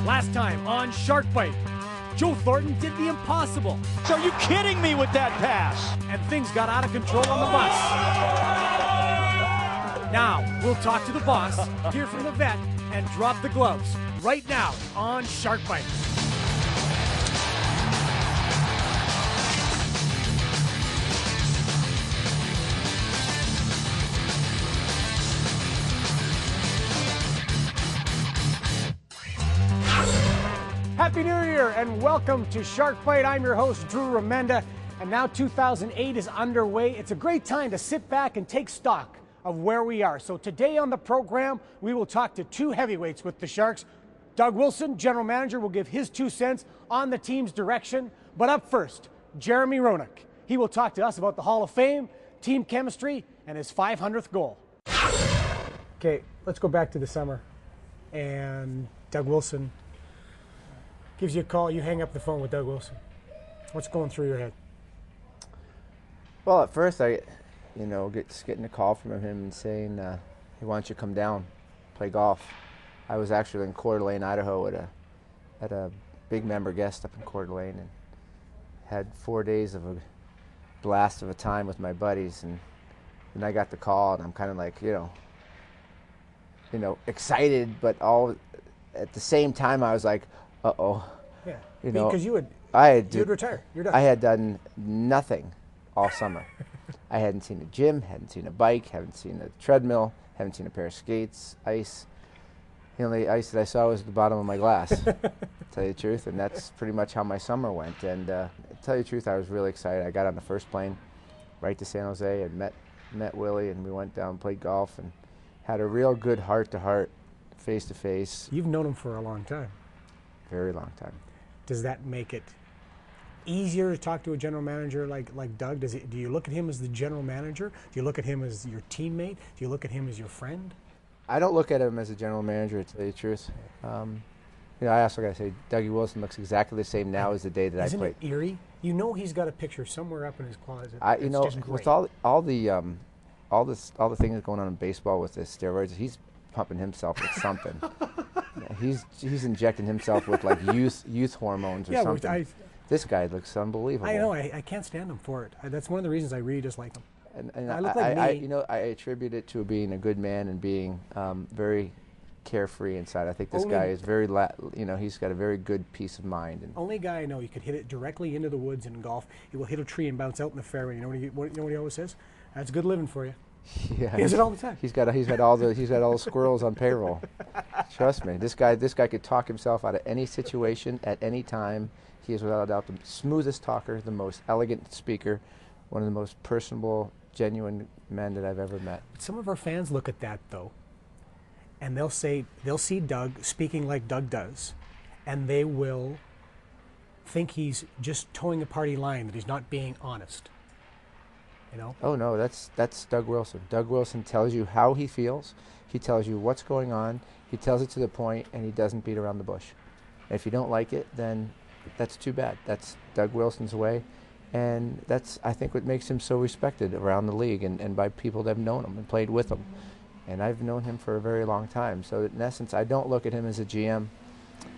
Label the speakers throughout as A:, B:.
A: Last time on Shark Byte, Joe Thornton did the impossible.
B: Are you kidding me with that pass?
A: And things got out of control on the bus. Now, we'll talk to the boss, hear from the vet, and drop the gloves. Right now on Shark Byte. Happy New Year and welcome to Shark Byte. I'm your host, Drew Remenda, and now 2008 is underway. It's a great time to sit back and take stock of where we are. So today on the program, we will talk to two heavyweights with the Sharks. Doug Wilson, general manager, will give his 2 cents on the team's direction. But up first, Jeremy Roenick. He will talk to us about the Hall of Fame, team chemistry, and his 500th goal. Okay, let's go back to the summer. And Doug Wilson gives you a call. You hang up the phone with Doug Wilson. What's going through your head?
C: Well, at first I, getting a call from him and saying, hey, why don't you come down, play golf. I was actually in Coeur d'Alene, Idaho at a big member guest up in Coeur d'Alene and had 4 days of a blast of a time with my buddies. And then I got the call and I'm kind of like, excited, but all at the same time I was like, uh-oh.
A: Yeah, because you would retire. You're done.
C: I had done nothing all summer. I hadn't seen a gym, hadn't seen a bike, haven't seen a treadmill, haven't seen a pair of skates, ice. The only ice that I saw was at the bottom of my glass, to tell you the truth, and that's pretty much how my summer went. And to tell you the truth, I was really excited. I got on the first plane right to San Jose and met Willie, and we went down and played golf and had a real good heart-to-heart, face-to-face.
A: You've known him for a long time.
C: Very long time.
A: Does that make it easier to talk to a general manager like Doug? Do you look at him as the general manager? Do you look at him as your teammate? Do you look at him as your friend?
C: I don't look at him as a general manager, to tell you the truth. I also got to say, Dougie Wilson looks exactly the same now as the day that I played.
A: Isn't it eerie? You know he's got a picture somewhere up in his closet. Just great.
C: With all the things going on in baseball with the steroids, he's pumping himself with something. He's injecting himself with like youth hormones or something. This guy looks unbelievable.
A: I know. I can't stand him for it. That's one of the reasons I really dislike him.
C: And
A: I look like me.
C: I attribute it to being a good man and being very carefree inside. I think this guy is very, he's got a very good peace of mind. And
A: only guy I know you could hit it directly into the woods in golf. He will hit a tree and bounce out in the fairway. You know what he always says? That's good living for you.
C: Yeah,
A: he does it all the time.
C: He's got all the squirrels on payroll. Trust me, this guy could talk himself out of any situation at any time. He is without a doubt the smoothest talker, the most elegant speaker, one of the most personable, genuine men that I've ever met.
A: But some of our fans look at that though, and they'll see Doug speaking like Doug does, and they will think he's just towing a party line, that he's not being honest.
C: Oh no, that's Doug Wilson. Doug Wilson tells you how he feels. He tells you what's going on. He tells it to the point, and he doesn't beat around the bush. And if you don't like it, then that's too bad. That's Doug Wilson's way, and that's, I think, what makes him so respected around the league and by people that have known him and played with him. And I've known him for a very long time. So in essence, I don't look at him as a GM.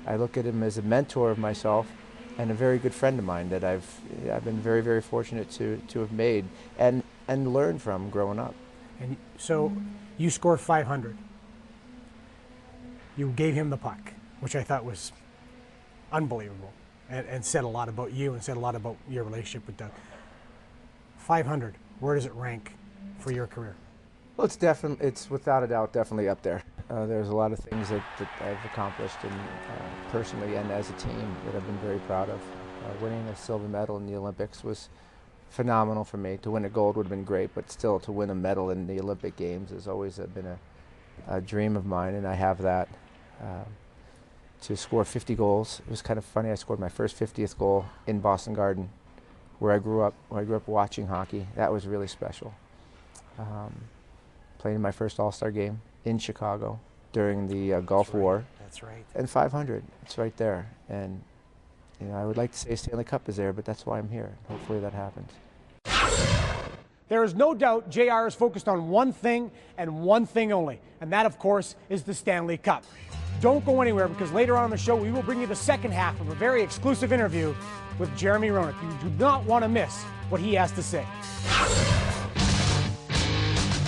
C: I look at him as a mentor of myself and a very good friend of mine that I've been very, very fortunate to have made and learned from growing up.
A: And so you scored 500. You gave him the puck, which I thought was unbelievable, and said a lot about you and said a lot about your relationship with Doug. 500, where does it rank for your career?
C: Well, it's without a doubt definitely up there. There's a lot of things that I've accomplished personally and as a team that I've been very proud of. Winning a silver medal in the Olympics was phenomenal for me. To win a gold would have been great, but still to win a medal in the Olympic Games has always been a dream of mine, and I have that. To score 50 goals, it was kind of funny. I scored my first 50th goal in Boston Garden, where I grew up watching hockey. That was really special. Playing in my first All-Star game in Chicago during the Gulf War.
A: That's right.
C: And 500, it's right there. And I would like to say Stanley Cup is there, but that's why I'm here. Hopefully that happens.
A: There is no doubt JR is focused on one thing and one thing only, and that, of course, is the Stanley Cup. Don't go anywhere, because later on in the show we will bring you the second half of a very exclusive interview with Jeremy Roenick. You do not want to miss what he has to say.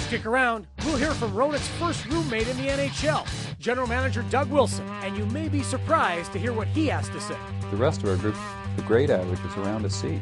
A: Stick around. We'll hear from Roenick's first roommate in the NHL, General Manager Doug Wilson, and you may be surprised to hear what he has to say.
D: The rest of our group, the grade average is around a C.